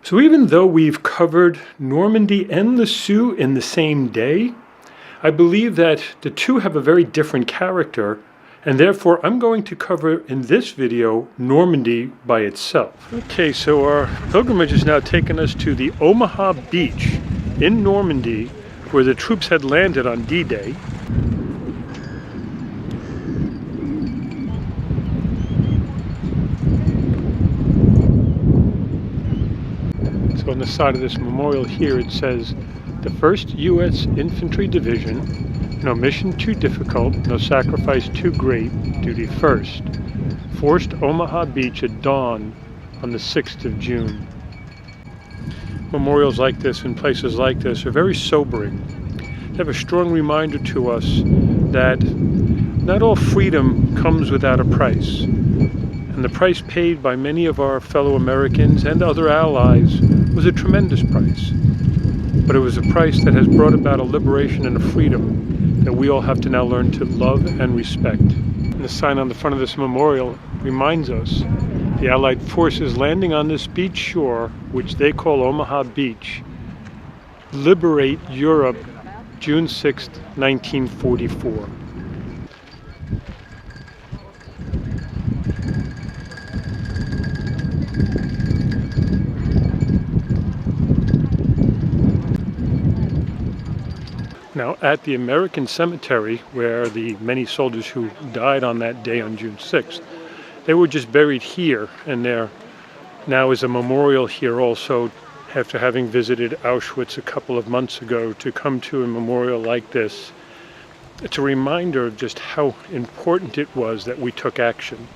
So even though we've covered Normandy and the Sioux in the same day, I believe that the two have a very different character, and therefore I'm going to cover in this video Normandy by itself. Okay, so our pilgrimage is now taking us to the Omaha Beach in Normandy, where the troops had landed on D-Day. So on the side of this memorial here it says, "The 1st U.S. Infantry Division, no mission too difficult, no sacrifice too great, duty first, forced Omaha Beach at dawn on the 6th of June." Memorials like this and places like this are very sobering. They have a strong reminder to us that not all freedom comes without a price. And the price paid by many of our fellow Americans and other allies was a tremendous price. But it was a price that has brought about a liberation and a freedom that we all have to now learn to love and respect. And the sign on the front of this memorial reminds us the Allied forces landing on this beach shore, which they call Omaha Beach, liberate Europe June 6, 1944. Now, at the American cemetery, where the many soldiers who died on that day on June 6th, they were just buried here, and there now is a memorial here also, after having visited Auschwitz a couple of months ago, to come to a memorial like this. It's a reminder of just how important it was that we took action.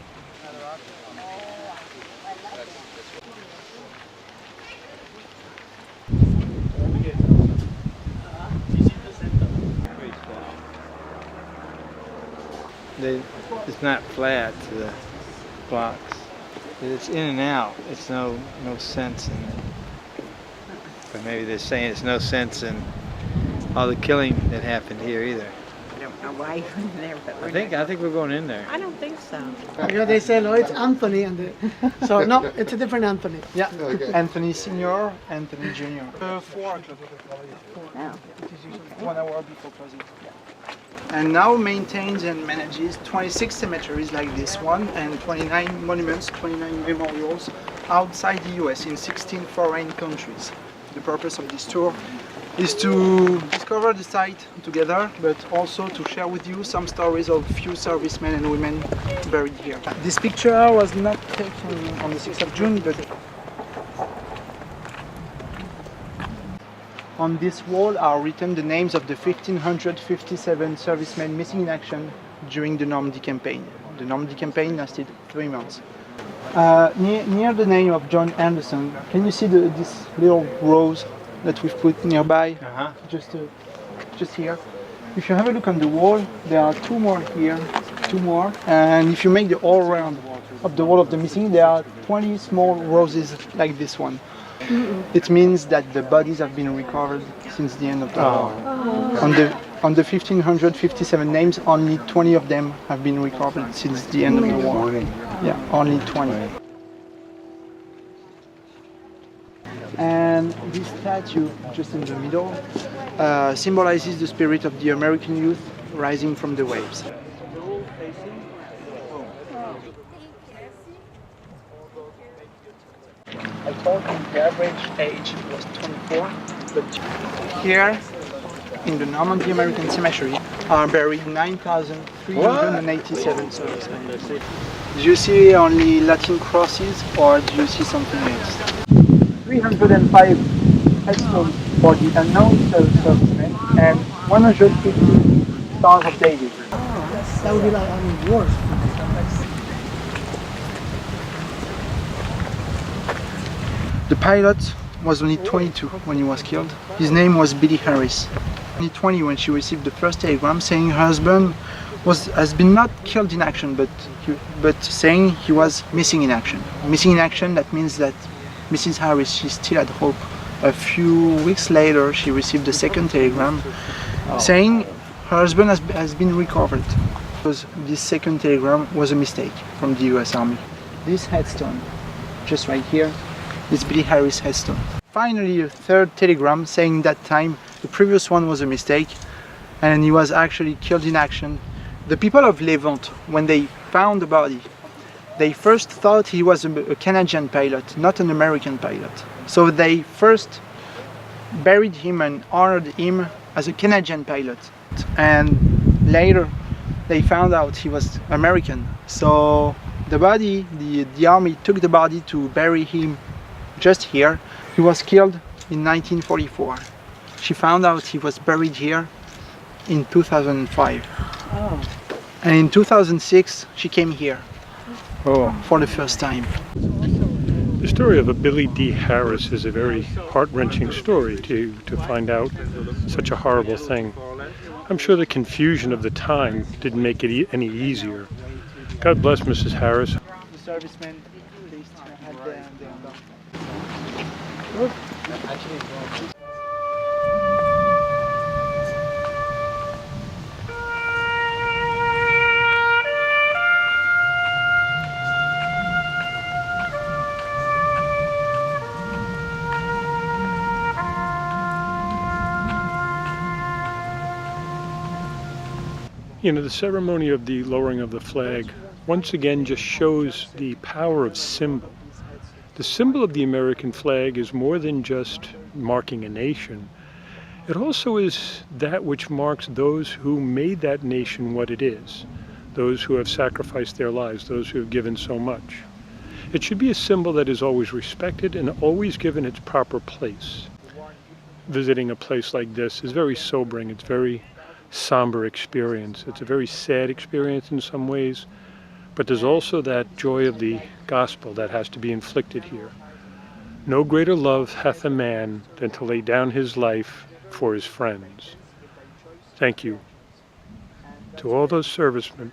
It's not flat, the blocks. It's in and out. It's no sense in it. But maybe they're saying it's no sense in all the killing that happened here either. I don't know why you're in there, but I think we're going in there. I don't think so. You know, they say, no, it's Anthony, and so no, it's a different Anthony. Yeah, okay. Anthony Senior, Anthony Junior. 4 o'clock. No. 1 hour before closing. And now maintains and manages 26 cemeteries like this one and 29 monuments, 29 memorials outside the US in 16 foreign countries. The purpose of this tour is to discover the site together, but also to share with you some stories of few servicemen and women buried here. This picture was not taken on the 6th of June, but on this wall are written the names of the 1,557 servicemen missing in action during the Normandy campaign. The Normandy campaign lasted 3 months. Near the name of John Anderson, can you see this little rose that we've put nearby? Just here. If you have a look on the wall, there are 2 more here, 2 more. And if you make the all round of the wall of the missing, there are 20 small roses like this one. It means that the bodies have been recovered since the end of the war. On the 1,557 names, only 20 of them have been recovered since the end of the war. Yeah, only 20. And this statue, just in the middle, symbolizes the spirit of the American youth rising from the waves. I told you the average age was 24, but here in the Normandy American Cemetery are buried 9,387 servicemen. Do you see only Latin crosses, or do you see something else? 305 headstones for the unknown servicemen and 150 Stars of David. That would be like wars. The pilot was only 22 when he was killed. His name was Billy Harris. Only 20 when she received the first telegram saying her husband has been not killed in action, but saying he was missing in action. Missing in action, that means that Mrs. Harris, she still had hope. A few weeks later, she received the second telegram saying her husband has been recovered. Because this second telegram was a mistake from the US Army. This headstone, just right here, this Billy Harris headstone. Finally, a third telegram saying that time the previous one was a mistake and he was actually killed in action. The people of Levant, when they found the body, they first thought he was a Canadian pilot, not an American pilot. So they first buried him and honored him as a Canadian pilot. And later they found out he was American. So the body, the army took the body to bury him just here. He was killed in 1944. She found out he was buried here in 2005. Oh. And in 2006 she came here for the first time. The story of a Billy D. Harris is a very heart-wrenching story to find out such a horrible thing. I'm sure the confusion of the time didn't make it any easier. God bless Mrs. Harris. The servicemen placed her head there and there. You know, the ceremony of the lowering of the flag once again just shows the power of symbol. The symbol of the American flag is more than just marking a nation. It also is that which marks those who made that nation what it is, those who have sacrificed their lives, those who have given so much. It should be a symbol that is always respected and always given its proper place. Visiting a place like this is very sobering. It's very somber experience. It's a very sad experience in some ways, but there's also that joy of the gospel that has to be inflicted here. No greater love hath a man than to lay down his life for his friends. Thank you to all those servicemen